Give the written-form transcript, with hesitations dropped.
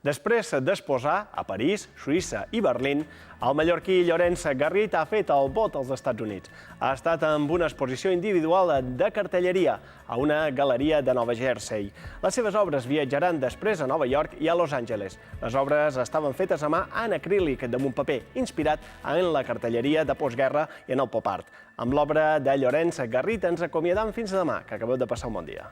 Després d'exposar a París, Suïssa i Berlín, el mallorquí Llorenç Garrit ha fet el bot als Estats Units. Ha estat amb una exposició individual de cartelleria a una galeria de Nova Jersey. Les seves obres viatjaran després a Nova York i a Los Angeles. Les obres estaven fetes a mà en acrílic damunt paper, inspirat en la cartelleria de postguerra i en el pop art. Amb l'obra de Llorenç Garrit ens acomiadam fins demà, que acabeu de passar un bon dia.